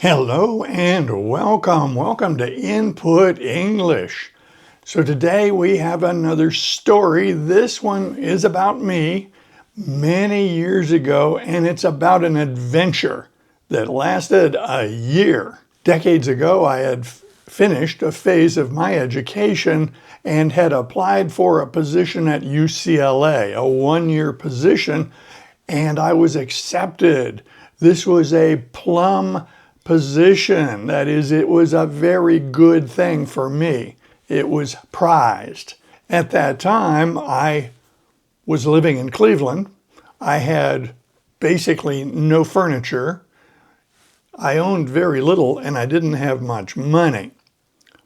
Hello and welcome. Welcome to Input English. So today we have another story. This one is about me many years ago, and it's about an adventure that lasted a year. Decades ago, I had finished a phase of my education and had applied for a position at UCLA, a one-year position, and I was accepted. This was a plum position. That is, it was a very good thing for me. It was prized. At that time, I was living in Cleveland. I had basically no furniture. I owned very little and I didn't have much money.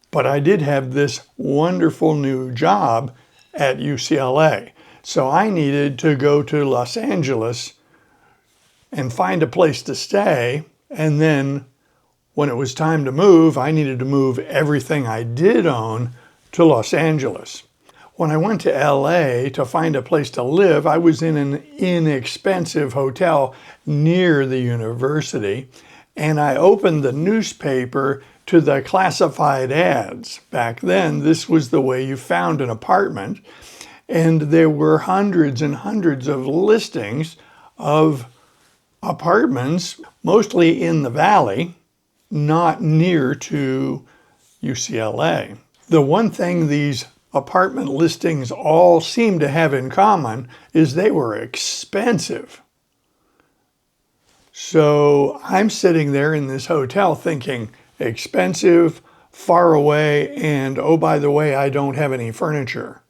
But I did have this wonderful new job at UCLA. So I needed to go to Los Angeles and find a place to stay. And then when it was time to move, I needed to move everything I did own to Los Angeles. When I went to LA to find a place to live, I was in an inexpensive hotel near the university, and I opened the newspaper to the classified ads. Back then, this was the way you found an apartment, and there were hundreds and hundreds of listings of apartments, mostly in the valley, not near to UCLA. The one thing these apartment listings all seem to have in common is they were expensive. So I'm sitting there in this hotel thinking, expensive, far away, and oh, by the way, I don't have any furniture.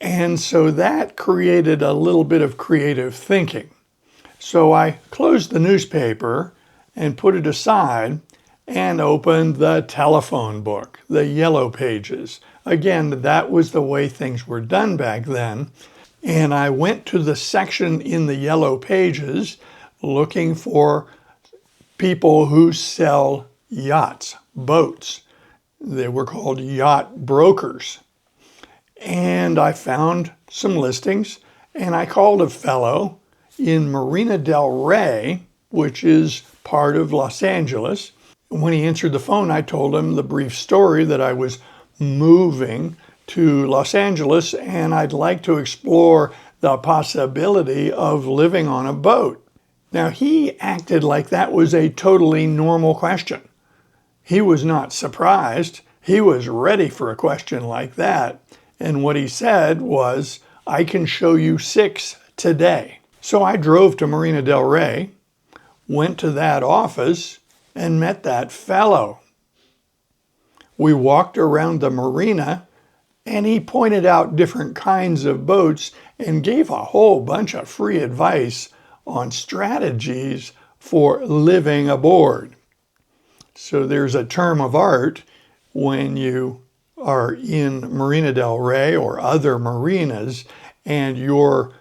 And so that created a little bit of creative thinking. So I closed the newspaper and put it aside and opened the telephone book, the yellow pages. Again, that was the way things were done back then. And I went to the section in the yellow pages looking for people who sell yachts, boats. They were called yacht brokers. And I found some listings, and I called a fellow in Marina del Rey, which is part of Los Angeles. When he answered the phone, I told him the brief story that I was moving to Los Angeles and I'd like to explore the possibility of living on a boat. Now, he acted like that was a totally normal question. He was not surprised. He was ready for a question like that. And what he said was, I can show you 6 today. So I drove to Marina del Rey, went to that office, and met that fellow. We walked around the marina, and he pointed out different kinds of boats and gave a whole bunch of free advice on strategies for living aboard. So there's a term of art when you are in Marina del Rey or other marinas, and your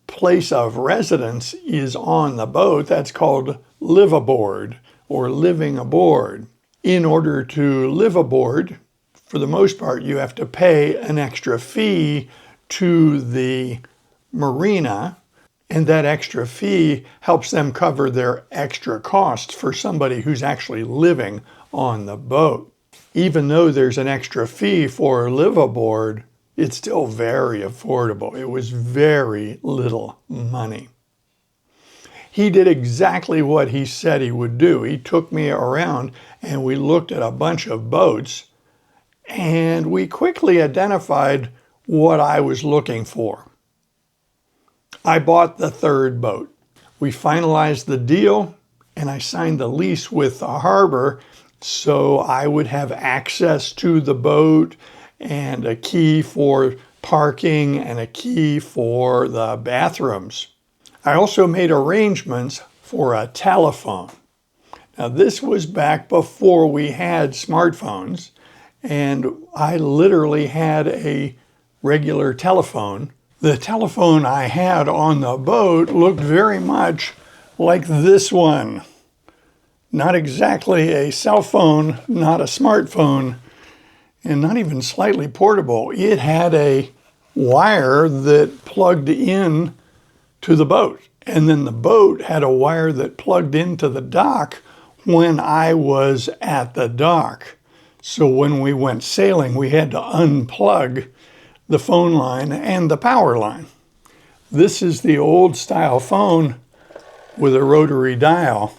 place of residence is on the boat. That's called live aboard or living aboard. In order to live aboard, for the most part, you have to pay an extra fee to the marina, and that extra fee helps them cover their extra costs for somebody who's actually living on the boat. Even though there's an extra fee for live aboard, it's still very affordable. It was very little money. He did exactly what he said he would do. He took me around and we looked at a bunch of boats, and we quickly identified what I was looking for. I bought the 3rd boat. We finalized the deal and I signed the lease with the harbor so I would have access to the boat and a key for parking and a key for the bathrooms. I also made arrangements for a telephone. Now, this was back before we had smartphones, and I literally had a regular telephone. The telephone I had on the boat looked very much like this one. Not exactly a cell phone, not a smartphone, and not even slightly portable. It had a wire that plugged in to the boat. And then the boat had a wire that plugged into the dock when I was at the dock. So when we went sailing, we had to unplug the phone line and the power line. This is the old style phone with a rotary dial,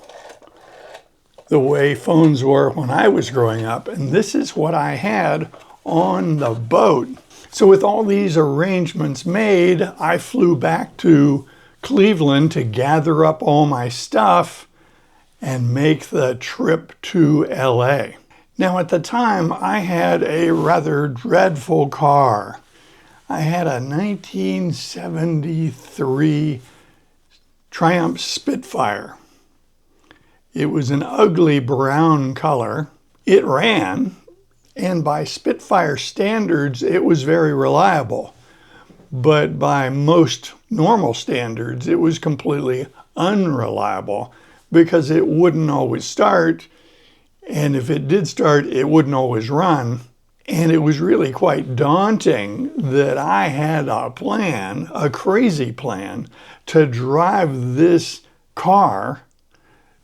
the way phones were when I was growing up. And this is what I had on the boat. So with all these arrangements made, I flew back to Cleveland to gather up all my stuff and make the trip to LA. Now at the time, I had a rather dreadful car. I had a 1973 Triumph Spitfire. It was an ugly brown color. It ran, and by Spitfire standards, it was very reliable. But by most normal standards, it was completely unreliable because it wouldn't always start. And if it did start, it wouldn't always run. And it was really quite daunting that I had a plan, a crazy plan, to drive this car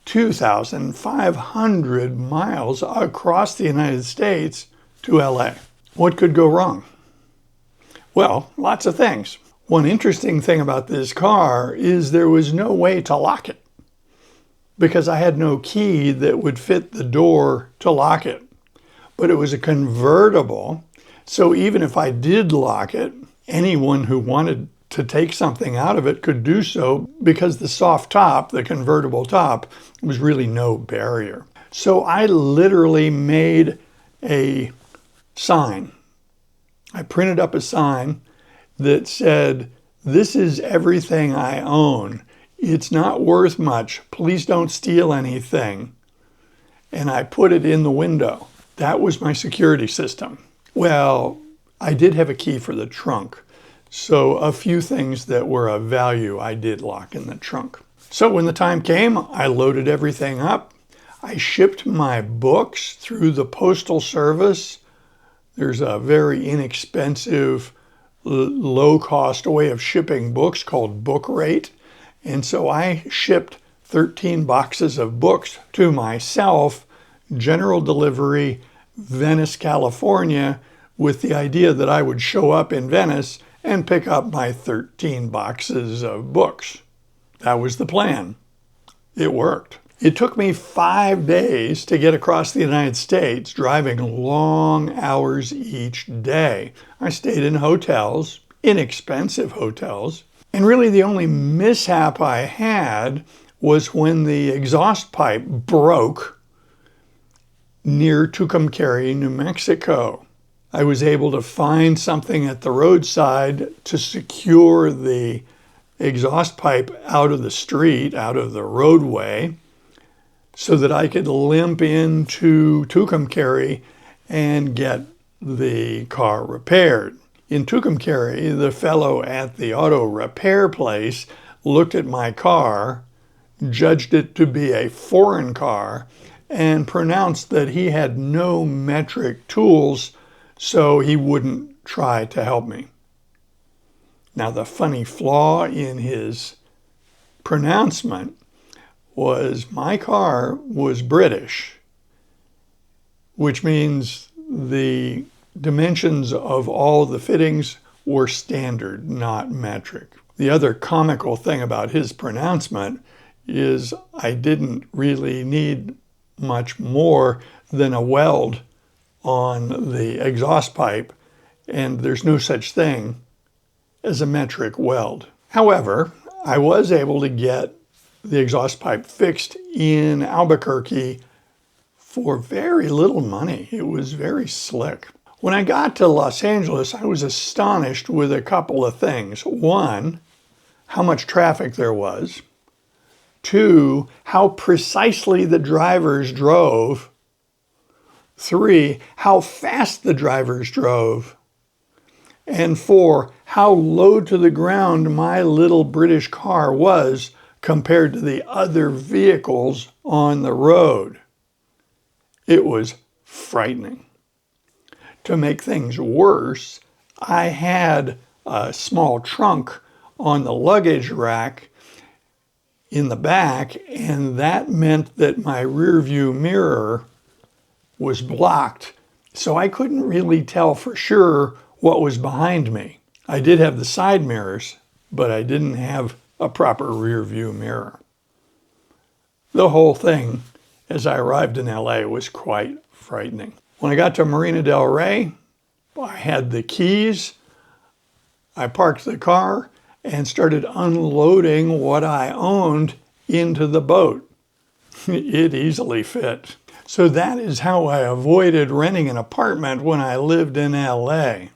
2,500 miles across the United States to LA. What could go wrong? Well, lots of things. One interesting thing about this car is there was no way to lock it because I had no key that would fit the door to lock it. But it was a convertible, so even if I did lock it, anyone who wanted to take something out of it could do so because the soft top, the convertible top, was really no barrier. So I literally made a sign. I printed up a sign that said, "This is everything I own. It's not worth much. Please don't steal anything." And I put it in the window. That was my security system. Well, I did have a key for the trunk. So a few things that were of value I did lock in the trunk. So when the time came, I loaded everything up. I shipped my books through the Postal Service. There's a very inexpensive, low-cost way of shipping books called Book Rate. And so I shipped 13 boxes of books to myself, general delivery, Venice, California, with the idea that I would show up in Venice and pick up my 13 boxes of books. That was the plan. It worked. It took me 5 days to get across the United States, driving long hours each day. I stayed in hotels, inexpensive hotels, and really the only mishap I had was when the exhaust pipe broke near Tucumcari, New Mexico. I was able to find something at the roadside to secure the exhaust pipe out of the street, out of the roadway, so that I could limp into Tucumcari and get the car repaired. In Tucumcari, the fellow at the auto repair place looked at my car, judged it to be a foreign car, and pronounced that he had no metric tools, so he wouldn't try to help me. Now, the funny flaw in his pronouncement was my car was British, which means the dimensions of all the fittings were standard, not metric. The other comical thing about his pronouncement is I didn't really need much more than a weld on the exhaust pipe, and there's no such thing as a metric weld. However, I was able to get the exhaust pipe fixed in Albuquerque for very little money. It was very slick. When I got to Los Angeles, I was astonished with a couple of things. One, how much traffic there was. Two, how precisely the drivers drove. Three, how fast the drivers drove. And four, how low to the ground my little British car was compared to the other vehicles on the road. It was frightening. To make things worse, I had a small trunk on the luggage rack in the back, and that meant that my rear view mirror was blocked, so I couldn't really tell for sure what was behind me. I did have the side mirrors, but I didn't have a proper rear view mirror. The whole thing, as I arrived in LA, was quite frightening. When I got to Marina del Rey, I had the keys. I parked the car and started unloading what I owned into the boat. It easily fit. So that is how I avoided renting an apartment when I lived in LA.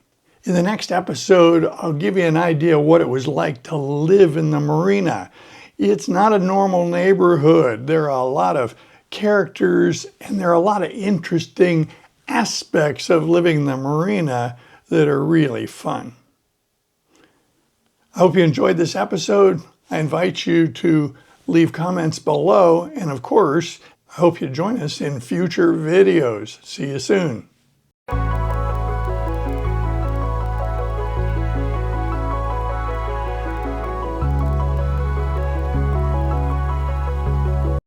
In the next episode, I'll give you an idea what it was like to live in the marina. It's not a normal neighborhood. There are a lot of characters and there are a lot of interesting aspects of living in the marina that are really fun. I hope you enjoyed this episode. I invite you to leave comments below, and of course, I hope you join us in future videos. See you soon.